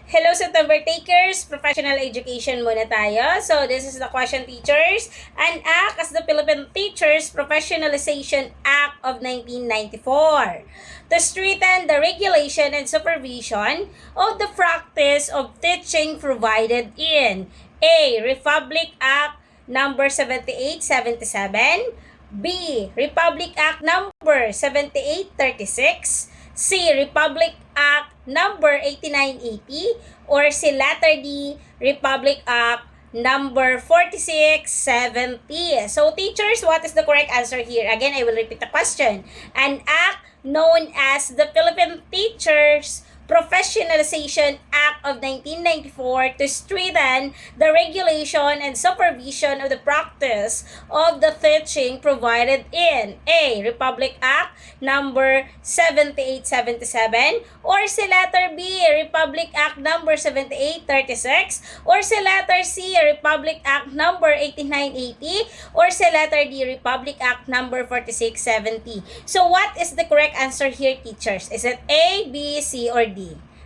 Hello September takers, professional education muna tayo. So this is the question teachers. An act as the Philippine Teachers Professionalization Act of 1994 to strengthen the regulation and supervision of the practice of teaching provided in A. Republic Act number 7877, B. Republic Act number 7836, C. Republic Act number 8980, or si letter D, Republic Act number 4670. So teachers, what is the correct answer here? Again, I will repeat the question. An act known as the Philippine Teachers Professionalization Act of 1994 to strengthen the regulation and supervision of the practice of the teaching provided in A. Republic Act number 7877, or si letter B, Republic Act number 7836, or si letter C, Republic Act number 8980, or si letter D, Republic Act number 4670. So what is the correct answer here, teachers? Is it A, B, C, or D?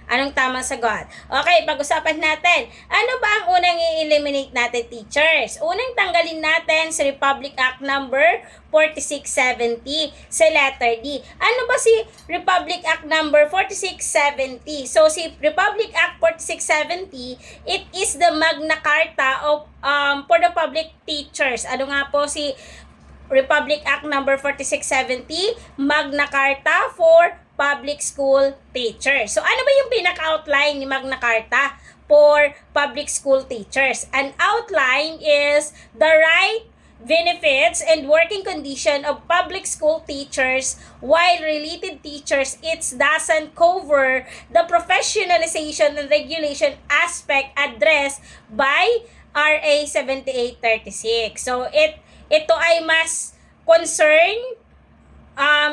Anong tamang sagot? Okay, pag-usapan natin. Ano ba ang unang i-eliminate natin, teachers? Unang tanggalin natin si Republic Act number 4670 sa letter D. Ano ba si Republic Act number 4670? So, si Republic Act 4670, it is the Magna Carta of for the public teachers. Ano nga po si Republic Act number 4670? Magna Carta for public school teachers. So, ano ba yung pinaka-outline ni Magna Carta for public school teachers? An outline is the right, benefits, and working condition of public school teachers, while related teachers, it doesn't cover the professionalization and regulation aspect addressed by RA 7836. So, ito ay mas concern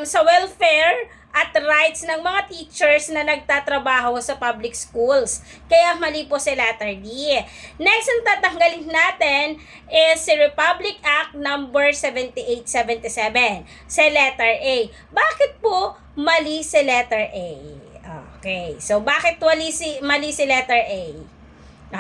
sa welfare at rights ng mga teachers na nagtatrabaho sa public schools. Kaya mali po si letter D. Next, ang tatanggalin natin is si Republic Act number 7877 sa letter A. Bakit po mali si letter A? Okay, so bakit mali si letter A?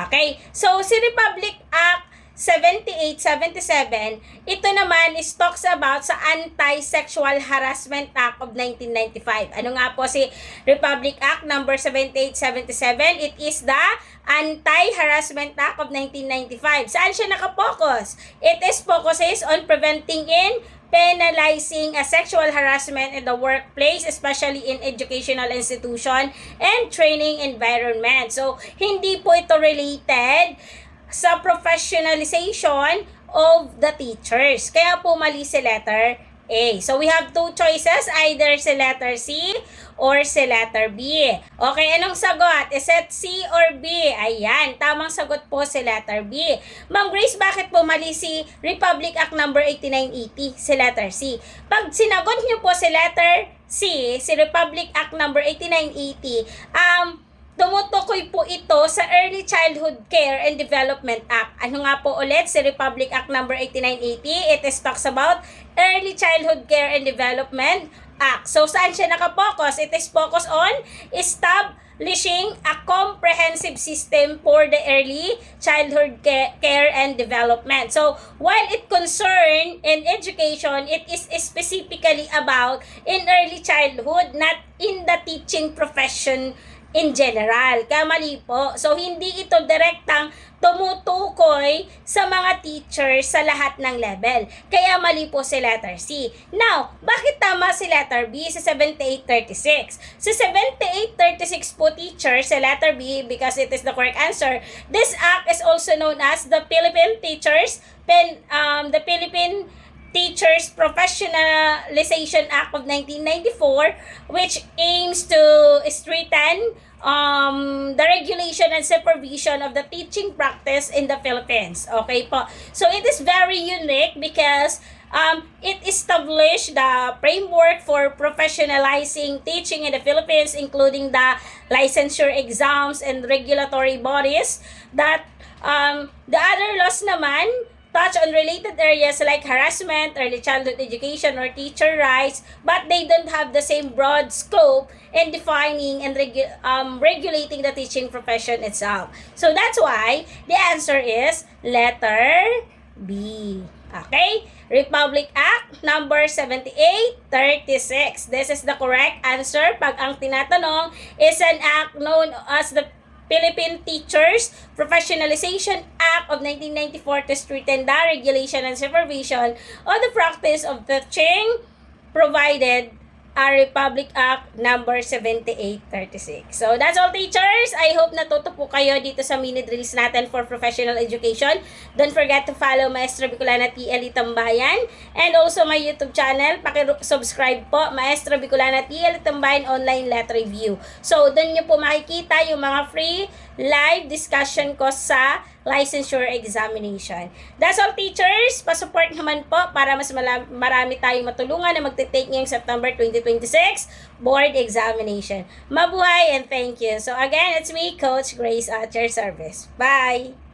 Okay, so si Republic Act 7877, ito naman is talks about sa Anti-Sexual Harassment Act of 1995. Ano nga po si Republic Act number 7877? It is the Anti-Harassment Act of 1995. Saan siya nakapokus? It is focuses on preventing and penalizing a sexual harassment in the workplace, especially in educational institution and training environment. So, hindi po ito related sa professionalization of the teachers. Kaya po mali si letter A. So, we have two choices, either si letter C or si letter B. Okay, anong sagot? Is it C or B? Ayan, tamang sagot po si letter B. Ma'am Grace, bakit po mali si Republic Act number 8980 si letter C? Pag sinagot niyo po si letter C, si Republic Act number 8980, tumutukoy po ito sa Early Childhood Care and Development Act. Ano nga po ulit si Republic Act number 8980? It is talks about Early Childhood Care and Development Act. So, saan siya nakapokus? It is focused on establishing a comprehensive system for the early childhood care and development. So, while it concern in education, it is specifically about in early childhood, not in the teaching profession in general. Kaya mali po. So, hindi ito direktang tumutukoy sa mga teachers sa lahat ng level. Kaya mali po si letter C. Now, bakit tama si letter B sa 7836? Sa 7836 po, teachers, sa letter B, because it is the correct answer, this act is also known as the Philippine Teachers Professionalization Act of 1994, which aims to strengthen the regulation and supervision of the teaching practice in the Philippines. Okay po. So, it is very unique because it established the framework for professionalizing teaching in the Philippines, including the licensure exams and regulatory bodies that the other laws naman touch on related areas like harassment, early childhood education, or teacher rights, but they don't have the same broad scope in defining and regulating the teaching profession itself. So that's why the answer is letter B. Okay? Republic Act number 7836. This is the correct answer pag ang tinatanong is an act known as the Philippine Teachers Professionalization Act of 1994 to strengthen the regulation and supervision of the practice of teaching, provided a Republic Act number 7836. So that's all, teachers. I hope natuto po kayo dito sa mini drills natin for professional education. Don't forget to follow Maestra Bicolana TL Tambayan and also my YouTube channel. Paki-subscribe po, Maestra Bicolana TL Tambayan Online Letter Review. So doon nyo po makikita yung mga free live discussion ko sa licensure examination. That's all, teachers. Pa-support naman po para mas marami tayong matulungan na magte-take ngayong September 2026 board examination. Mabuhay and thank you. So again, it's me, Coach Grace at your service. Bye!